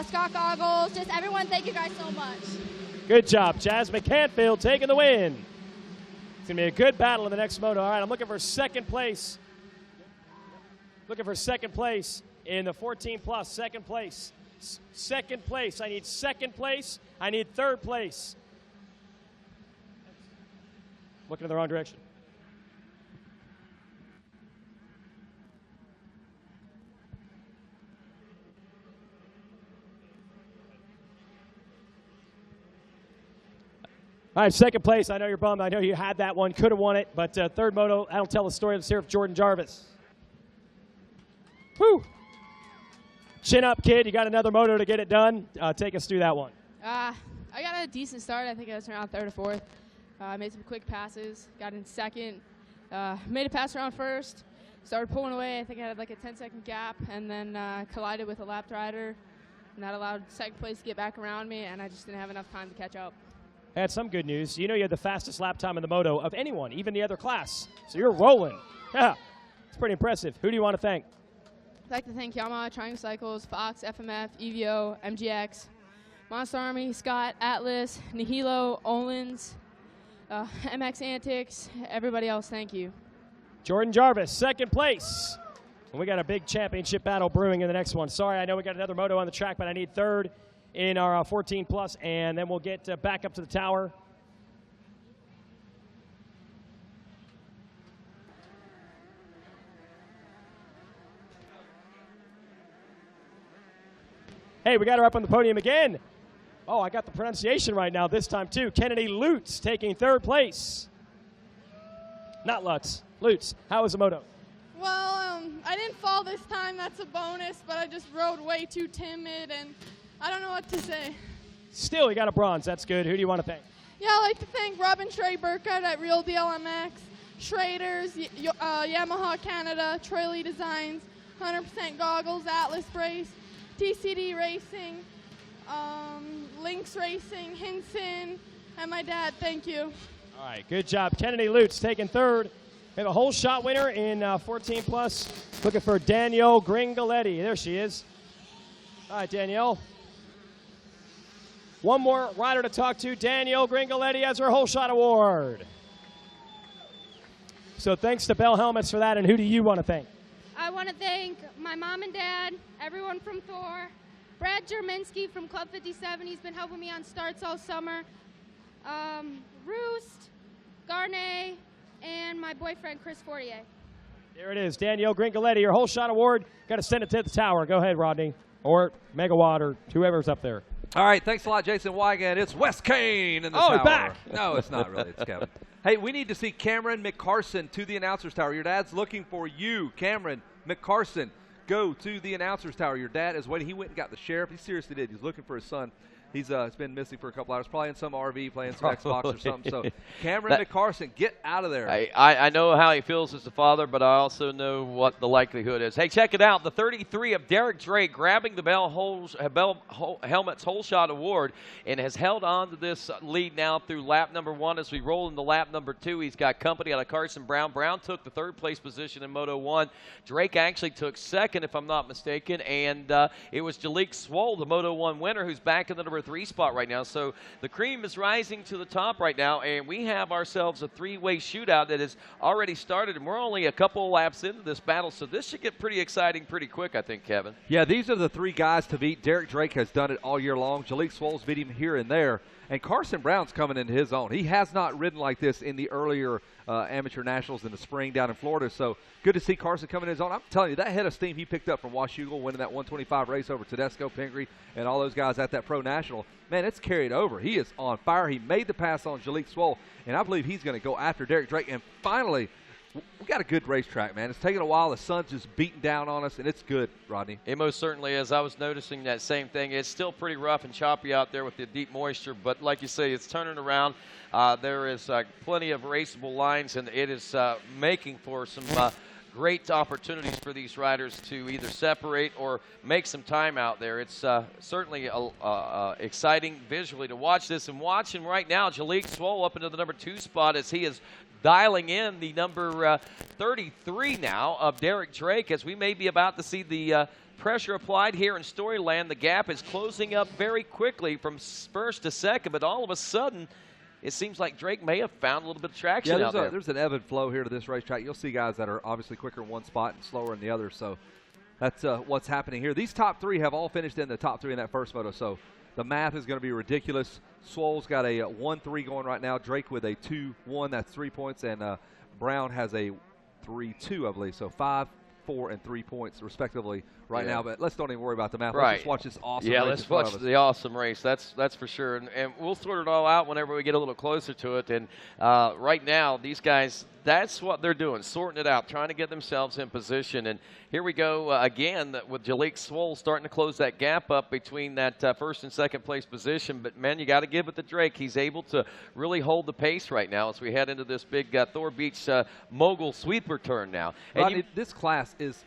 Scott Goggles, just everyone, thank you guys so much. Good job, Jasmine Canfield taking the win. It's going to be a good battle in the next moto. All right, I'm looking for second place. Looking for second place in the 14 plus. Second place. Second place. I need second place. I need third place. Looking in the wrong direction. All right, second place. I know you're bummed. I know you had that one, could have won it, but third moto, I don't tell the story. Let's hear of Jordan Jarvis. Whew. Chin up, kid. You got another moto to get it done. Take us through that one. I got a decent start. I think I was around third or fourth. I made some quick passes, got in second, made a pass around first, started pulling away. I think I had like a 10-second gap, and then collided with a lapped rider, and that allowed second place to get back around me, and I just didn't have enough time to catch up. I had some good news. You know you had the fastest lap time in the moto of anyone, even the other class. So you're rolling. Yeah, it's pretty impressive. Who do you want to thank? I'd like to thank Yamaha, Triangle Cycles, Fox, FMF, EVO, MGX, Monster Army, Scott, Atlas, Nihilo, Olins, MX Antics, everybody else, thank you. Jordan Jarvis, second place. And we got a big championship battle brewing in the next one. Sorry, I know we got another moto on the track, but I need third in our 14 plus, and then we'll get back up to the tower. Hey, we got her up on the podium again. Oh, I got the pronunciation right now this time too. Kennedy Lutz taking third place. Not Lutz, Lutz. How was the moto? Well, I didn't fall this time. That's a bonus, but I just rode way too timid, and I don't know what to say. Still, you got a bronze. That's good. Who do you want to thank? Yeah, I'd like to thank Robin Trey Burkhardt at Real Deal MX, Schrader's, Yamaha Canada, Troy Lee Designs, 100% Goggles, Atlas Brace, TCD Racing, Lynx Racing, Hinson, and my dad. Thank you. All right, good job. Kennedy Lutz taking third. We have a whole shot winner in 14 plus. Looking for Danielle Gringoletti. There she is. All right, Danielle. One more rider to talk to. Danielle Gringoletti has her whole shot award. So thanks to Bell Helmets for that. And who do you want to thank? I want to thank my mom and dad, everyone from Thor, Brad Jerminski from Club 57. He's been helping me on starts all summer. Roost, Garnet, and my boyfriend, Chris Fortier. There it is. Danielle Gringoletti, your whole shot award. Got to send it to the tower. Go ahead, Rodney. Or Megawatt or whoever's up there. All right, thanks a lot, Jason Wygant. It's Wes Kane in the tower. Oh, back. No, it's not really. It's Kevin. Hey, we need to see Cameron McCarson to the announcer's tower. Your dad's looking for you, Cameron McCarson. Go to the announcer's tower. Your dad is waiting. He went and got the sheriff. He seriously did. He's looking for his son. He's been missing for a couple hours, probably in some RV playing some Xbox or something. So Cameron McCarson, get out of there. I know how he feels as a father, but I also know what the likelihood is. Hey, check it out. The 33 of Derek Drake grabbing the Bell Helmets Whole Shot Award and has held on to this lead now through lap number 1 as we roll into lap number 2. He's got company out of Carson Brown. Brown took the third place position in Moto 1. Drake actually took second, if I'm not mistaken, and it was Jalik Swoll, the Moto 1 winner, who's back in the number 3 spot right now. So the cream is rising to the top right now, and we have ourselves a three-way shootout that has already started, and we're only a couple of laps into this battle, so this should get pretty exciting pretty quick, I think, Kevin. Yeah, these are the three guys to beat. Derek Drake has done it all year long. Jalik Swoll's beat him here and there, and Carson Brown's coming into his own. He has not ridden like this in the earlier amateur nationals in the spring down in Florida, so good to see Carson coming in his own. I'm telling you, that head of steam he picked up from Washougal, winning that 125 race over Tedesco, Pingree, and all those guys at that pro national, man, it's carried over. He is on fire. He made the pass on Jalik Swoll, and I believe he's going to go after Derek Drake. And finally, we got a good racetrack, man. It's taken a while. The sun's just beating down on us, and it's good, Rodney. It most certainly is. I was noticing that same thing. It's still pretty rough and choppy out there with the deep moisture, but like you say, it's turning around. There is plenty of raceable lines, and it is making for some great opportunities for these riders to either separate or make some time out there. It's certainly exciting visually to watch this, and watching right now Jalik Swoll up into the number 2 spot as he is dialing in the number 33 now of Derek Drake, as we may be about to see the pressure applied here in Storyland. The gap is closing up very quickly from first to second, but all of a sudden, it seems like Drake may have found a little bit of traction out there. There's an ebb and flow here to this racetrack. You'll see guys that are obviously quicker in one spot and slower in the other, so that's what's happening here. These top three have all finished in the top three in that first moto, so the math is going to be ridiculous. Swole's got a 1-3 going right now. Drake with a 2-1, that's 3 points, and Brown has a 3-2, I believe, so 5, 4, and 3 points respectively right now. But let's don't even worry about the math. Right. Let's just watch this awesome race. Yeah, let's watch the awesome race. That's for sure. And we'll sort it all out whenever we get a little closer to it. And right now, these guys, that's what they're doing, sorting it out, trying to get themselves in position. And here we go again with Jalik Swole starting to close that gap up between that first and second place position. But, man, you got to give it to Drake. He's able to really hold the pace right now as we head into this big Thor Beach mogul sweeper turn now. And Rodney, this class is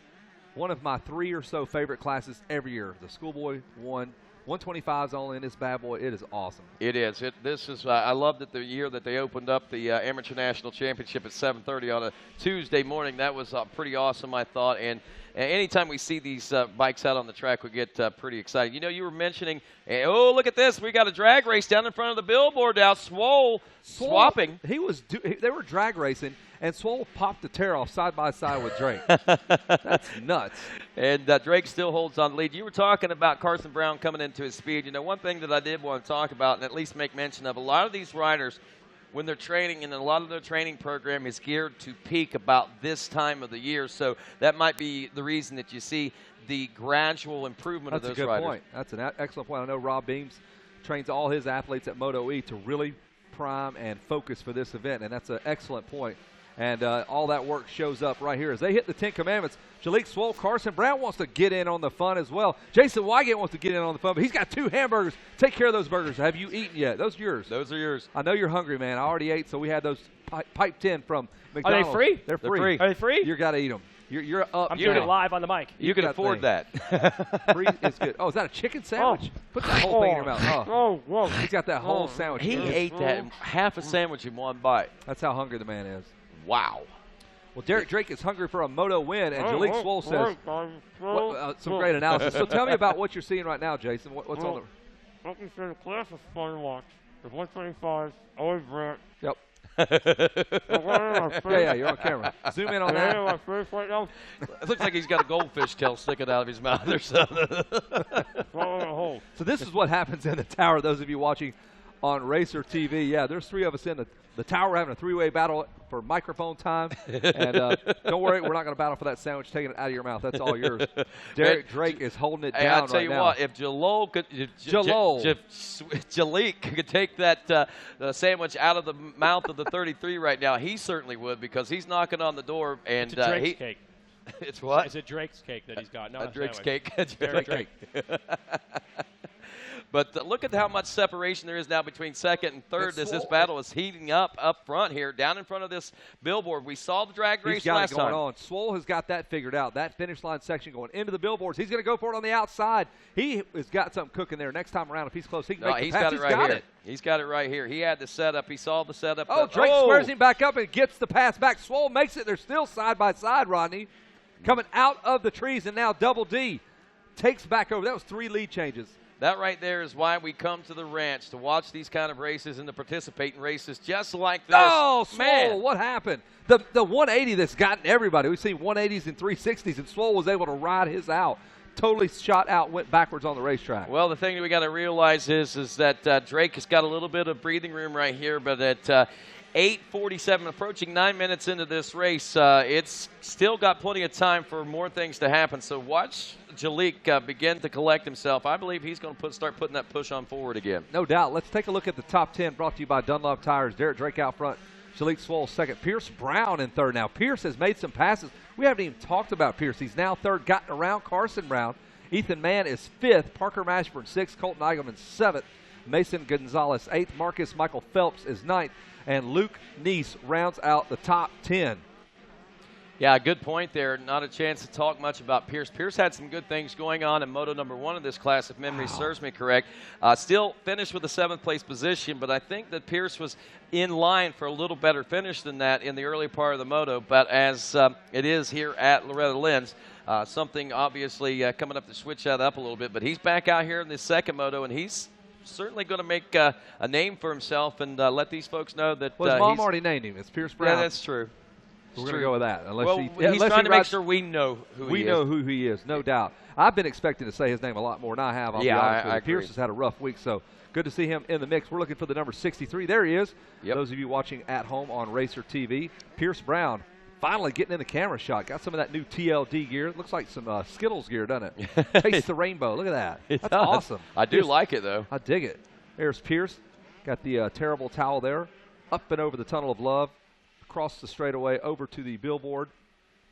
one of my 3 or so favorite classes every year. The Schoolboy 125 is only in this bad boy. It is awesome. It is. This is. I loved it the year that they opened up the Amateur National Championship at 7:30 on a Tuesday morning. That was pretty awesome, I thought. And anytime we see these bikes out on the track, we get pretty excited. You know, you were mentioning, oh, look at this. We got a drag race down in front of the billboard now. Swole swapping. They were drag racing, and Swole popped the tear off side by side with Drake. That's nuts. And Drake still holds on the lead. You were talking about Carson Brown coming into his speed. You know, one thing that I did want to talk about and at least make mention of, a lot of these riders, when they're training, and a lot of their training program is geared to peak about this time of the year. So that might be the reason that you see the gradual improvement of those riders. That's a good point. That's an excellent point. I know Rob Beams trains all his athletes at Moto E to really prime and focus for this event, and that's an excellent point. And all that work shows up right here as they hit the 10 Commandments. Jalik Swole, Carson Brown wants to get in on the fun as well. Jason Wygate wants to get in on the fun, but he's got 2 hamburgers. Take care of those burgers. Have you eaten yet? Those are yours. Those are yours. I know you're hungry, man. I already ate, so we had those piped in from McDonald's. Are they free? They're free. Are they free? You got to eat them. You're up. I'm doing it live on the mic. You can afford that. Free is good. Oh, is that a chicken sandwich? Put that whole thing in your mouth. Oh, he's got that whole sandwich. He ate that half a sandwich in one bite. That's how hungry the man is. Wow. Well, Derek Drake is hungry for a moto win, and Jalik Swole says some great analysis. So tell me about what you're seeing right now, Jason. What's on the... Like you said, the class is fun to watch. The 125, always Brent. Yep. Yeah, you're on camera. Zoom in on that. My face right now. It looks like he's got a goldfish tail sticking out of his mouth or something. So this is what happens in the tower, those of you watching on Racer TV. Yeah, there's 3 of us in the tower having a 3-way battle for microphone time. And don't worry, we're not going to battle for that sandwich, taking it out of your mouth. That's all yours. Derek Drake is holding it down right now. I'll tell you what, if Jalik could take that the sandwich out of the mouth of the 33 right now, he certainly would, because he's knocking on the door. And it's a Drake's cake. It's what? It's a Drake's cake that he's got. A Drake's cake. Derek Drake. But look at how much separation there is now between second and third as this battle is heating up front here, down in front of this billboard. We saw the drag race last time. On. Swole has got that figured out. That finish line section going into the billboards. He's going to go for it on the outside. He has got something cooking there. Next time around, if he's close, he can make the pass. He's got it. He's got it right here. He had the setup. He saw the setup. Oh, Drake squares him back up and gets the pass back. Swole makes it. They're still side by side, Rodney. Coming out of the trees, and now Double D takes back over. That was 3 lead changes. That right there is why we come to the ranch, to watch these kind of races and to participate in races just like this. Oh, Swole, man, what happened? The 180 that's gotten everybody. We've seen 180s and 360s, and Swole was able to ride his out. Totally shot out, went backwards on the racetrack. Well, the thing that we got to realize is that Drake has got a little bit of breathing room right here, but at 8:47, approaching 9 minutes into this race, it's still got plenty of time for more things to happen. So watch Jalik begin to collect himself. I believe he's going to start putting that push on forward again. No doubt. Let's take a look at the top 10 brought to you by Dunlop Tires. Derek Drake out front. Jalik Swole second. Pierce Brown in third now. Pierce has made some passes. We haven't even talked about Pierce. He's now third, gotten around Carson Brown. Ethan Mann is fifth. Parker Mashburn sixth. Colton Eigelman seventh. Mason Gonzalez eighth. Marcus Michael Phelps is ninth. And Luke Neese rounds out the top 10. Yeah, good point there. Not a chance to talk much about Pierce. Pierce had some good things going on in Moto number 1 of this class, if memory serves me correct. Still finished with a 7th place position, but I think that Pierce was in line for a little better finish than that in the early part of the Moto. But as it is here at Loretta Lynn's, something obviously coming up to switch that up a little bit. But he's back out here in this second Moto, and he's certainly going to make a name for himself and let these folks know that Well, his mom already named him. It's Pierce Brown. Yeah, that's true. We're going to go with that. He's trying to make sure we know who he is. We know who he is, no doubt. I've been expecting to say his name a lot more than I have. I'll be honest with you. Pierce has had a rough week, so good to see him in the mix. We're looking for the number 63. There he is. Yep. Those of you watching at home on Racer TV, Pierce Brown finally getting in the camera shot. Got some of that new TLD gear. It looks like some Skittles gear, doesn't it? Taste the rainbow. Look at that. That's awesome. I do like it, though. I dig it. There's Pierce. Got the terrible towel there. Up and over the tunnel of love. Across the straightaway over to the billboard.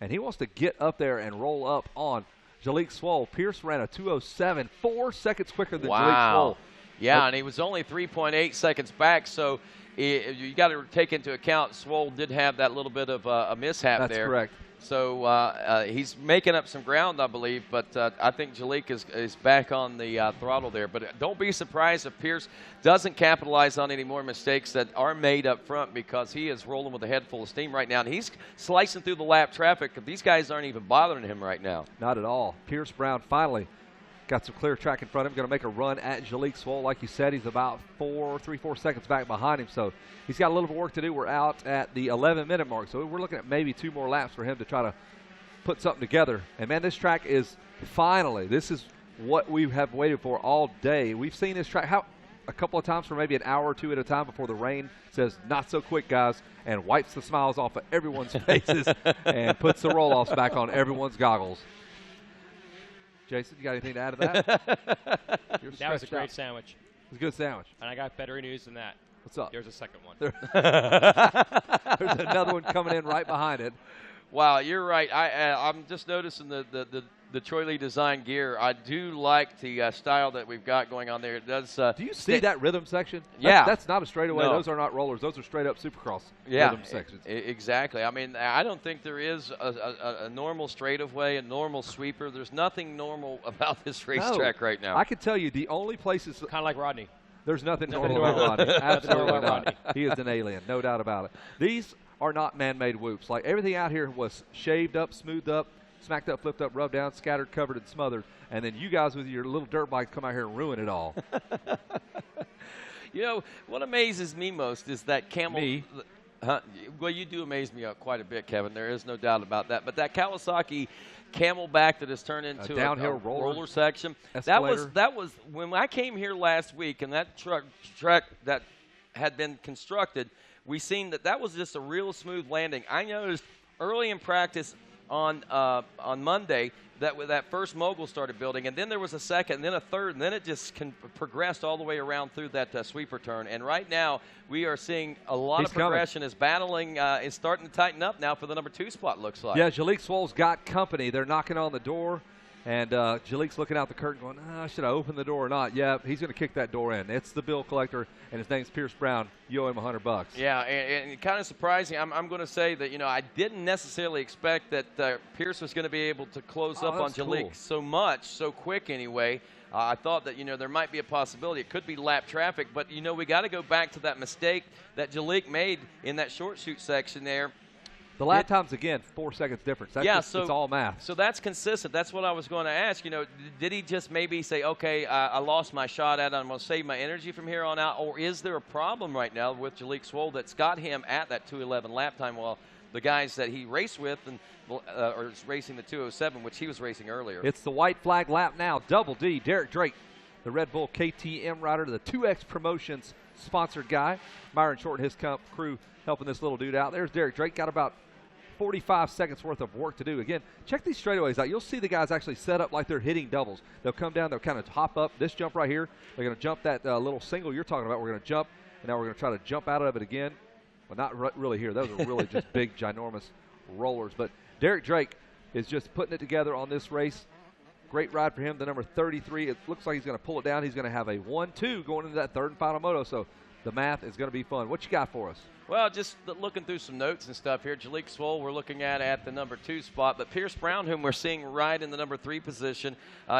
And he wants to get up there and roll up on Jalek Swoll. Pierce ran a 2:07, 4 seconds quicker than Jalek Swoll. Yeah, and he was only 3.8 seconds back, so you got to take into account Swoll did have that little bit of a mishap there. That's correct. So he's making up some ground, I believe, but I think Jalek is back on the throttle there. But don't be surprised if Pierce doesn't capitalize on any more mistakes that are made up front, because he is rolling with a head full of steam right now, and he's slicing through the lap traffic. These guys aren't even bothering him right now. Not at all. Pierce Brown finally got some clear track in front of him. Going to make a run at Jalek Swoll. Like you said, he's about 3-4 seconds back behind him. So he's got a little bit of work to do. We're out at the 11-minute mark. So we're looking at maybe 2 more laps for him to try to put something together. And, man, this track is finally, this is what we have waited for all day. We've seen this track a couple of times for maybe an hour or 2 at a time before the rain says, not so quick, guys, and wipes the smiles off of everyone's faces and puts the roll-offs back on everyone's goggles. Jason, you got anything to add to that? That was a great sandwich. It was a good sandwich. And I got better news than that. What's up? There's a second one. There's another one coming in right behind it. Wow, you're right. I'm just noticing the Troy Lee design gear. I do like the style that we've got going on there. It does. Do you see that rhythm section? Yeah. That's not a straightaway. No. Those are not rollers. Those are straight up Supercross rhythm sections. Exactly. I mean, I don't think there is a normal straightaway, a normal sweeper. There's nothing normal about this racetrack right now. I can tell you the only places. Kind of like Rodney. There's nothing normal about Rodney. Absolutely not. He is an alien, no doubt about it. These are not man-made whoops. Like, everything out here was shaved up, smoothed up, smacked up, flipped up, rubbed down, scattered, covered, and smothered. And then you guys with your little dirt bikes come out here and ruin it all. You know, what amazes me most is that Camel. Me? Well, you do amaze me quite a bit, Kevin. There is no doubt about that. But that Kawasaki Camelback that has turned into a downhill roller section. Escalator. That was when I came here last week, and that track that had been constructed, we seen that was just a real smooth landing. I noticed early in practice on Monday that first mogul started building, and then there was a second, and then a third, and then it just progressed all the way around through that sweeper turn. And right now we are seeing a lot of progression. Is battling is starting to tighten up now for the number 2 spot, looks like. Yeah, Jalek Swoll's got company. They're knocking on the door. And Jalek's looking out the curtain going, should I open the door or not? Yeah, he's going to kick that door in. It's the bill collector, and his name's Pierce Brown. You owe him $100. Yeah, and kind of surprising. I'm going to say that, I didn't necessarily expect that Pierce was going to be able to close up on Jalek so quick anyway. I thought that, there might be a possibility. It could be lap traffic, but, we got to go back to that mistake that Jalek made in that short shoot section there. The lap time's, again, 4 seconds difference. It's all math. So that's consistent. That's what I was going to ask. Did he just maybe say, okay, I lost my shot at it. I'm going to save my energy from here on out? Or is there a problem right now with Jalek Swoll that's got him at that 2:11 lap time while the guys that he raced with are racing the 2:07, which he was racing earlier? It's the white flag lap now. Double D, Derek Drake, the Red Bull KTM rider, the 2X Promotions sponsored guy. Myron Short and his crew helping this little dude out. There's Derek Drake. Got about 45 seconds worth of work to do. Again, check these straightaways out. You'll see the guys actually set up like they're hitting doubles. They'll come down, they'll kind of hop up. This jump right here, they're going to jump that little single you're talking about. We're going to jump, and now we're going to try to jump out of it again. Well, not really here. Those are really just big, ginormous rollers. But Derek Drake is just putting it together on this race. Great ride for him, the number 33. It looks like he's going to pull it down. He's going to have a 1-2 going into that third and final moto. So the math is going to be fun. What you got for us? Well, just looking through some notes and stuff here, Jalik Swoll we're looking at the number 2 spot, but Pierce Brown, whom we're seeing right in the number 3 position,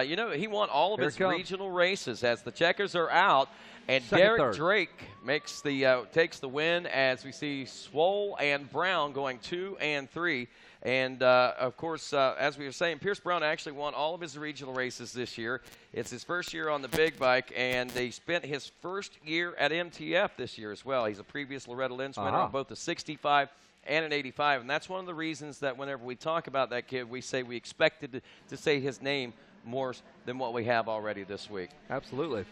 you know, he won all of his regional races as the checkers are out, and Derek Drake makes the takes the win as we see Swoll and Brown going 2 and 3. And, of course, as we were saying, Pierce Brown actually won all of his regional races this year. It's his first year on the big bike, and he spent his first year at MTF this year as well. He's a previous Loretta Lynn winner on both the 65 and an 85, and that's one of the reasons that whenever we talk about that kid, we say we expected to say his name more than what we have already this week. Absolutely.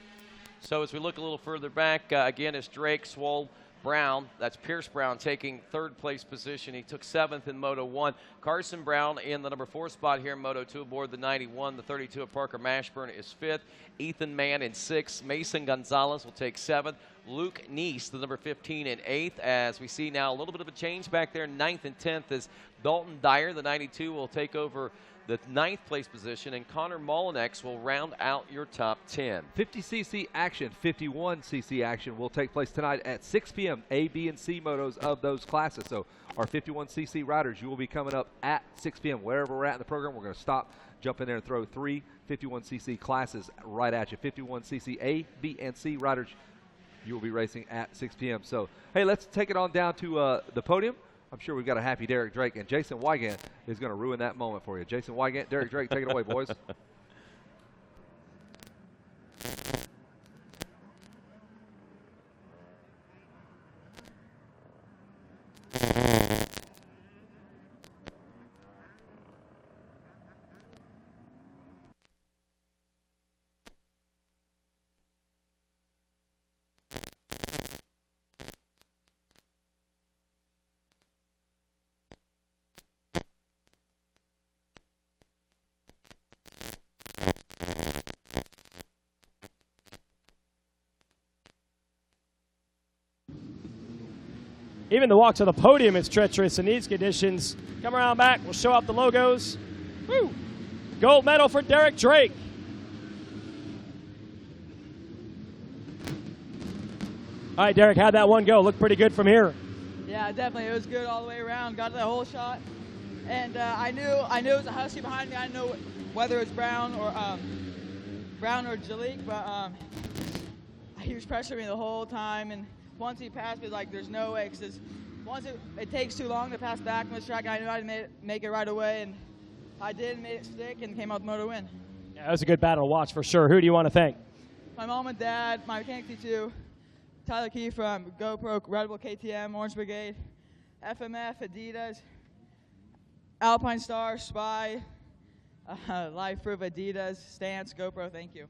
So as we look a little further back, again, it's Drake, Swoll, Brown, that's Pierce Brown taking 3rd place position. He took 7th in Moto 1. Carson Brown in the number 4 spot here in Moto 2 aboard the 91. The 32 of Parker Mashburn is 5th. Ethan Mann in 6th. Mason Gonzalez will take 7th. Luke Neese, the number 15, in 8th. As we see now a little bit of a change back there. 9th and 10th is Dalton Dyer. The 92 will take over the 9th place position, and Connor Molinex will round out your top 10. 50cc action, 51cc action will take place tonight at 6 p.m. A, B, and C motos of those classes. So our 51cc riders, you will be coming up at 6 p.m. Wherever we're at in the program, we're going to stop, jump in there, and throw 3 51cc classes right at you. 51cc A, B, and C riders, you will be racing at 6 p.m. So, hey, let's take it on down to the podium. I'm sure we've got a happy Derek Drake, and Jason Wygant is going to ruin that moment for you. Jason Wygant, Derek Drake, take it away, boys. Even the walk to the podium is treacherous in these conditions. Come around back. We'll show off the logos. Woo! Gold medal for Derek Drake. All right, Derek, how'd that one go? Looked pretty good from here. Yeah, definitely. It was good all the way around. Got to the whole shot. And I knew it was a husky behind me. I didn't know whether it was Brown or Jalik, but he was pressuring me the whole time. And once he passed me, like, there's no way, because once it takes too long to pass back on this track, I knew I didn't make it right away, and I did, made it stick, and came out with Moto win. Yeah, that was a good battle to watch for sure. Who do you want to thank? My mom and dad, my mechanic T2, Tyler Key from GoPro, Red Bull KTM, Orange Brigade, FMF, Adidas, Alpine Star, Spy, Life Proof, Adidas, Stance, GoPro, thank you.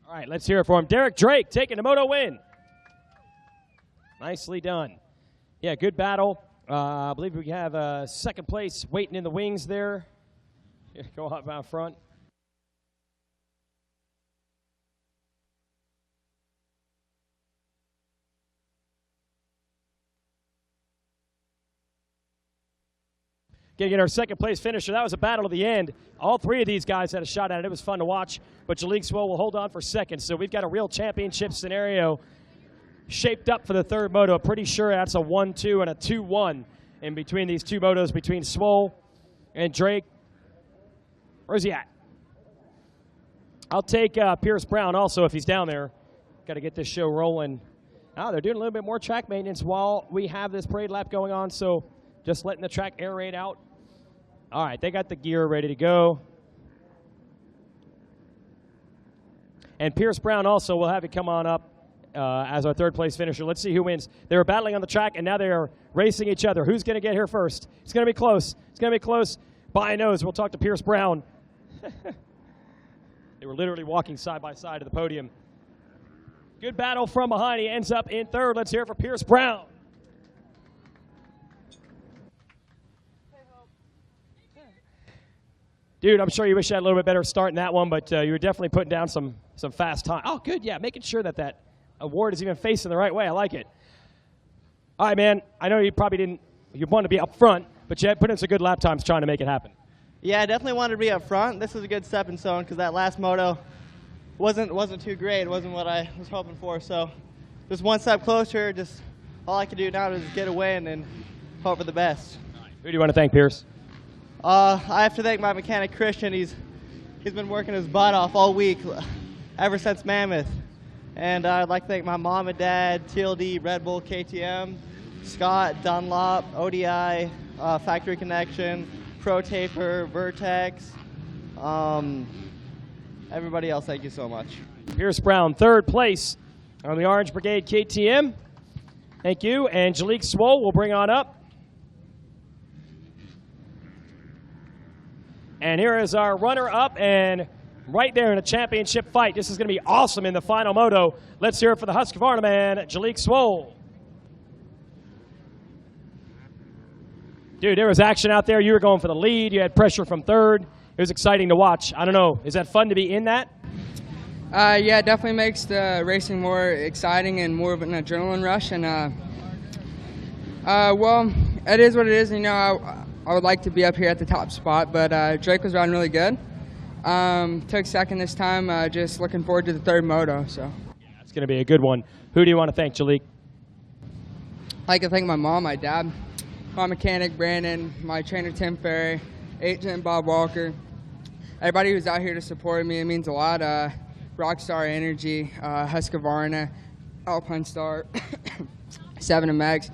All right, let's hear it for him. Derek Drake taking the Moto win. Nicely done. Yeah, good battle. I believe we have second place waiting in the wings there. Here, go up out front. Going to get our second place finisher. That was a battle to the end. All 3 of these guys had a shot at it. It was fun to watch, but Jalik Swoll will hold on for second. So we've got a real championship scenario shaped up for the 3rd moto. Pretty sure that's a 1-2 and a 2-1 in between these 2 motos, between Swoll and Drake. Where's he at? I'll take Pierce Brown also if he's down there. Got to get this show rolling. Oh, they're doing a little bit more track maintenance while we have this parade lap going on, so just letting the track aerate out. All right, they got the gear ready to go. And Pierce Brown also will have you come on up as our 3rd place finisher. Let's see who wins. They were battling on the track, and now they are racing each other. Who's going to get here first? It's going to be close. It's going to be close. By nose, we'll talk to Pierce Brown. They were literally walking side by side to the podium. Good battle from behind. He ends up in 3rd. Let's hear it for Pierce Brown. Dude, I'm sure you wish you had a little bit better start in that one, but you were definitely putting down some fast time. Oh, good, yeah, making sure that award is even facing the right way. I like it. All right, man, I know you probably didn't, you wanted to be up front, but you had put in some good lap times trying to make it happen. Yeah, I definitely wanted to be up front. This was a good stepping stone because that last moto wasn't too great. It wasn't what I was hoping for. So just one step closer, just all I can do now is get a win and hope for the best. Who do you want to thank, Pierce? I have to thank my mechanic, Christian. He's been working his butt off all week, ever since Mammoth. And I'd like to thank my mom and dad, TLD, Red Bull, KTM, Scott, Dunlop, ODI, Factory Connection, Pro Taper, Vertex, everybody else, thank you so much. Pierce Brown, third place on the Orange Brigade KTM. Thank you. Angelique Swoll will bring on up. And here is our runner-up, and right there in a championship fight. This is going to be awesome in the final moto. Let's hear it for the Husqvarna man, Angelique Swoll. Dude, there was action out there. You were going for the lead. You had pressure from third. It was exciting to watch. I don't know. Is that fun to be in that? Yeah, it definitely makes the racing more exciting and more of an adrenaline rush. And, well, it is what it is. You know, I would like to be up here at the top spot, but Drake was riding really good. Took second this time. Just looking forward to the third moto. So. Yeah, it's going to be a good one. Who do you want to thank, Jalik? I'd like to thank my mom, my dad, my mechanic, Brandon, my trainer, Tim Ferry, agent, Bob Walker, everybody who's out here to support me. It means a lot. Rockstar Energy, Husqvarna, Alpine Star, 7MX,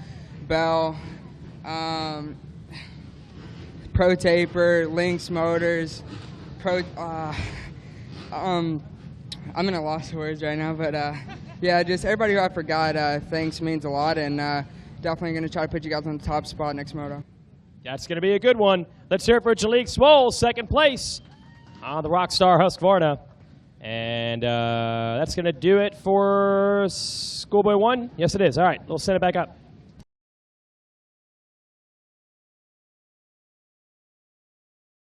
Bell, Pro Taper, Lynx Motors, I'm in a loss of words right now, but yeah, just everybody who I forgot, thanks means a lot, and definitely going to try to put you guys on the top spot next moto. That's going to be a good one. Let's hear it for Jalik Swoll, second place on the Rockstar Husqvarna. And that's going to do it for Schoolboy 1. Yes, it is. All right, we'll send it back up.